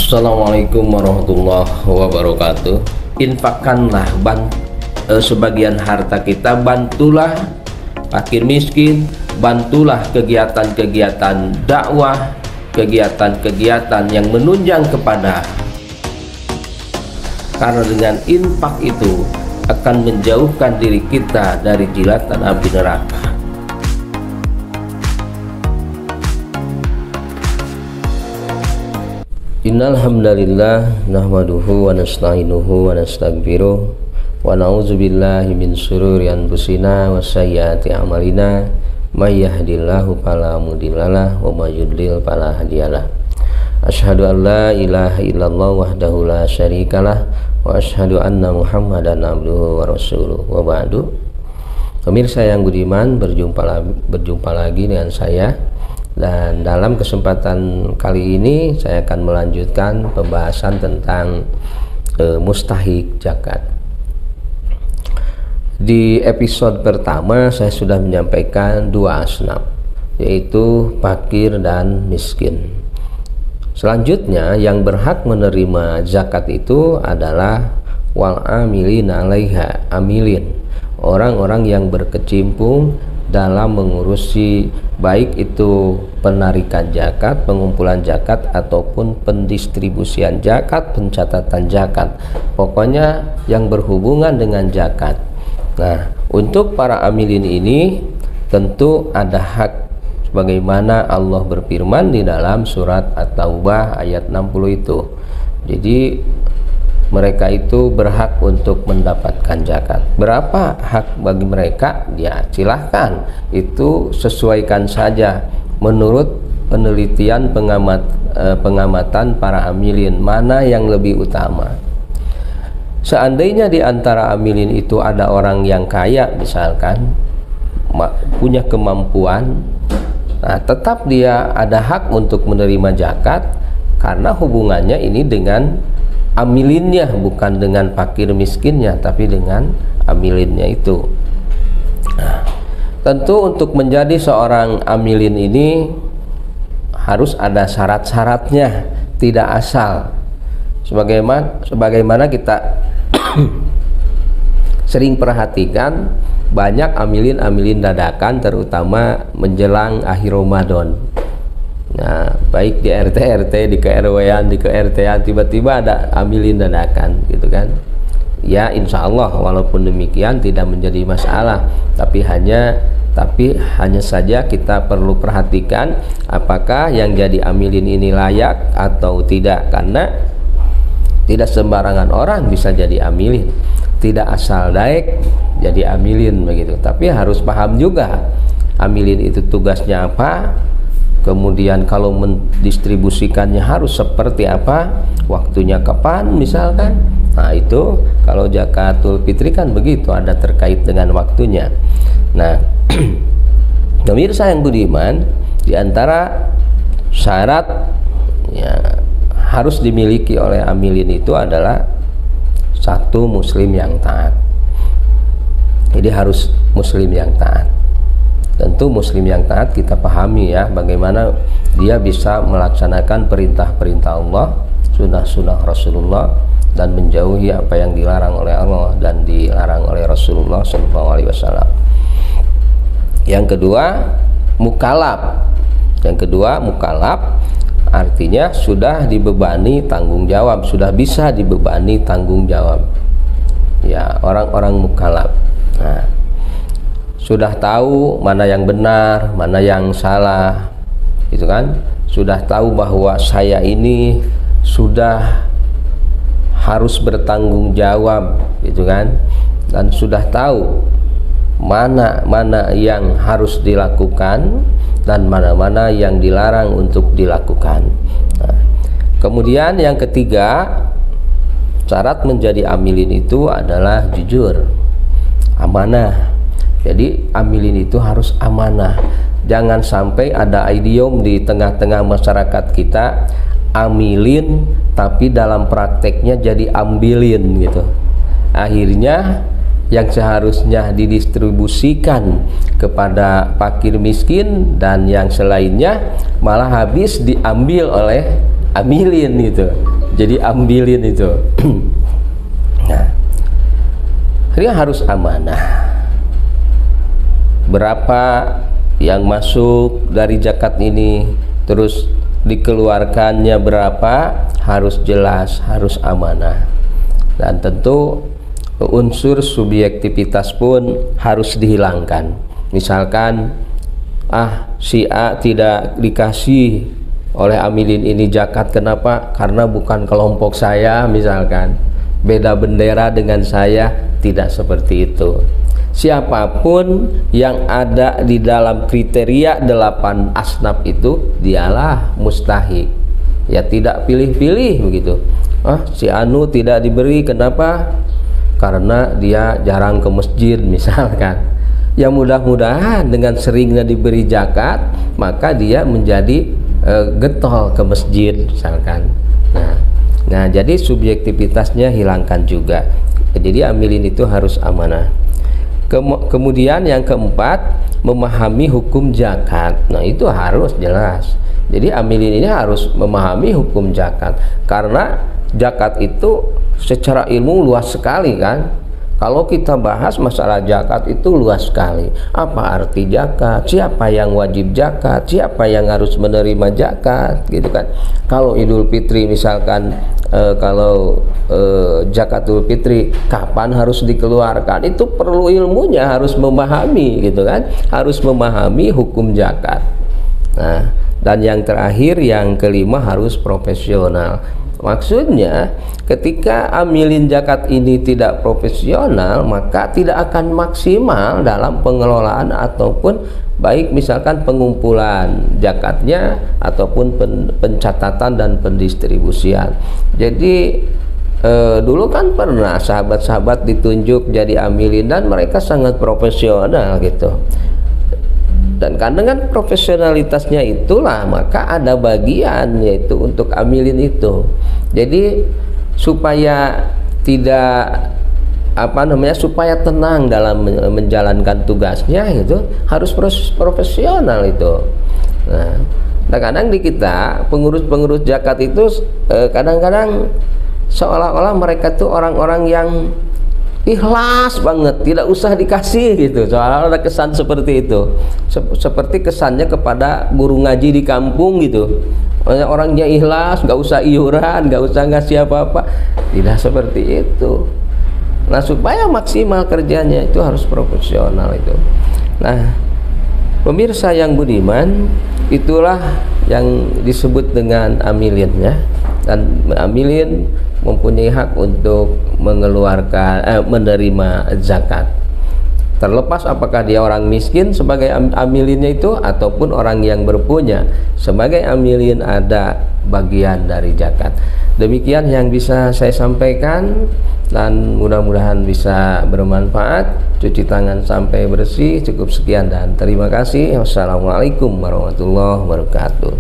Assalamualaikum warahmatullahi wabarakatuh. Infakkanlah sebagian harta kita, bantulah fakir miskin, bantulah kegiatan-kegiatan dakwah, kegiatan-kegiatan yang menunjang kepada, karena dengan infak itu akan menjauhkan diri kita dari jilatan api neraka. Innal hamdalillah nahmaduhu wa nasta'inuhu wa nastaghfiruh wa na'udzu billahi min shururi anfusina wa sayyiati a'malina may yahdihillahu fala mudhillalah wa may yudlil fala hadiyalah. Asyhadu an la ilaha illallah wahdahu la syarikalah wa asyhadu anna Muhammadan abduhu wa rasuluh. Wa ba'du. Pemirsa yang budiman, berjumpa lagi dengan saya. Dan dalam kesempatan kali ini saya akan melanjutkan pembahasan tentang mustahik zakat. Di episode pertama saya sudah menyampaikan dua asnaf, yaitu fakir dan miskin. Selanjutnya yang berhak menerima zakat itu adalah wal amilin alaiha, amilin, orang-orang yang berkecimpung dalam mengurusi baik itu penarikan zakat, pengumpulan zakat, ataupun pendistribusian zakat, pencatatan zakat, pokoknya yang berhubungan dengan zakat. Nah, untuk para amilin ini tentu ada hak, sebagaimana Allah berfirman di dalam surat At-Taubah ayat 60 itu. Jadi mereka itu berhak untuk mendapatkan zakat. Berapa hak bagi mereka? Ya silahkan, itu sesuaikan saja menurut penelitian pengamatan para amilin, mana yang lebih utama. Seandainya di antara amilin itu ada orang yang kaya misalkan, punya kemampuan, nah tetap dia ada hak untuk menerima zakat, karena hubungannya ini dengan amilinnya, bukan dengan fakir miskinnya, tapi dengan amilinnya itu. Nah, tentu untuk menjadi seorang amilin ini harus ada syarat-syaratnya, tidak asal. Sebagaimana kita sering perhatikan, banyak amilin-amilin dadakan, terutama menjelang akhir Ramadan. Nah, baik di RT, di KRW-an, di KRT-an, tiba-tiba ada amilin dadakan gitu kan. Ya insya Allah walaupun demikian tidak menjadi masalah, tapi hanya saja kita perlu perhatikan apakah yang jadi amilin ini layak atau tidak, karena tidak sembarangan orang bisa jadi amilin, tidak asal daek jadi amilin begitu. Tapi harus paham juga amilin itu tugasnya apa, kemudian kalau mendistribusikannya harus seperti apa, waktunya kapan misalkan. Nah itu kalau zakatul fitri kan begitu, ada terkait dengan waktunya. Nah pemirsa yang budiman, diantara syarat ya harus dimiliki oleh amilin itu adalah satu, muslim yang taat. Jadi harus muslim yang taat. Tentu muslim yang taat kita pahami ya, bagaimana dia bisa melaksanakan perintah-perintah Allah, sunnah-sunnah Rasulullah, dan menjauhi apa yang dilarang oleh Allah dan dilarang oleh Rasulullah SAW. Yang kedua, mukallaf. Artinya sudah dibebani tanggung jawab, sudah bisa dibebani tanggung jawab. Ya, orang-orang mukallaf. Nah, sudah tahu mana yang benar, mana yang salah, gitu kan? Sudah tahu bahwa saya ini sudah harus bertanggung jawab, gitu kan? Dan sudah tahu mana yang harus dilakukan dan mana yang dilarang untuk dilakukan. Nah, kemudian yang ketiga, syarat menjadi amilin itu adalah jujur, amanah. Jadi amilin itu harus amanah. Jangan sampai ada idiom di tengah-tengah masyarakat kita, amilin tapi dalam prakteknya jadi ambilin gitu. Akhirnya yang seharusnya didistribusikan kepada fakir miskin dan yang selainnya malah habis diambil oleh ambilin itu, jadi ambilin itu. Nah, dia harus amanah. Berapa yang masuk dari zakat ini, terus dikeluarkannya berapa, harus jelas, harus amanah. Dan tentu unsur subjektivitas pun harus dihilangkan. Misalkan si A tidak dikasih oleh amilin ini zakat, kenapa? Karena bukan kelompok saya, misalkan beda bendera dengan saya. Tidak seperti itu. Siapapun yang ada di dalam kriteria 8 asnaf itu, dialah mustahik. Ya, tidak pilih-pilih begitu. Si Anu tidak diberi, kenapa? Karena dia jarang ke masjid, misalkan. Ya, mudah-mudahan dengan seringnya diberi zakat, maka dia menjadi getol ke masjid, misalkan. Nah, jadi subjektivitasnya hilangkan juga. Jadi amilin itu harus amanah. Kemudian yang keempat, memahami hukum zakat. Nah, itu harus jelas. Jadi amilin ini harus memahami hukum zakat, karena zakat itu secara ilmu luas sekali kan. Kalau kita bahas masalah zakat itu luas sekali. Apa arti zakat? Siapa yang wajib zakat? Siapa yang harus menerima zakat? Gitu kan. Kalau Idul Fitri misalkan, zakatul fitri kapan harus dikeluarkan? Itu perlu ilmunya, harus memahami gitu kan. Harus memahami hukum zakat. Nah, dan yang terakhir, yang kelima, harus profesional. Maksudnya ketika amilin zakat ini tidak profesional, maka tidak akan maksimal dalam pengelolaan ataupun baik misalkan pengumpulan zakatnya ataupun pencatatan dan pendistribusian. Jadi dulu kan pernah sahabat-sahabat ditunjuk jadi amilin dan mereka sangat profesional gitu. Dan karena dengan profesionalitasnya itulah maka ada bagian yaitu untuk amilin itu. Jadi supaya tidak supaya tenang dalam menjalankan tugasnya itu harus profesional itu. Nah, kadang di kita pengurus-pengurus zakat itu kadang-kadang seolah-olah mereka tuh orang-orang yang ikhlas banget, tidak usah dikasih gitu. Soalnya ada kesan seperti itu, seperti kesannya kepada guru ngaji di kampung gitu. Orangnya ikhlas, nggak usah iuran, nggak usah ngasih apa-apa. Tidak seperti itu. Nah, supaya maksimal kerjanya itu harus profesional itu. Nah, pemirsa yang budiman, itulah yang disebut dengan amilinnya. Dan amilin mempunyai hak untuk mengeluarkan menerima zakat, terlepas apakah dia orang miskin sebagai amilinnya itu ataupun orang yang berpunya sebagai amilin, ada bagian dari zakat. Demikian yang bisa saya sampaikan dan mudah-mudahan bisa bermanfaat. Cuci tangan sampai bersih. Cukup sekian dan terima kasih. Wassalamualaikum warahmatullahi wabarakatuh.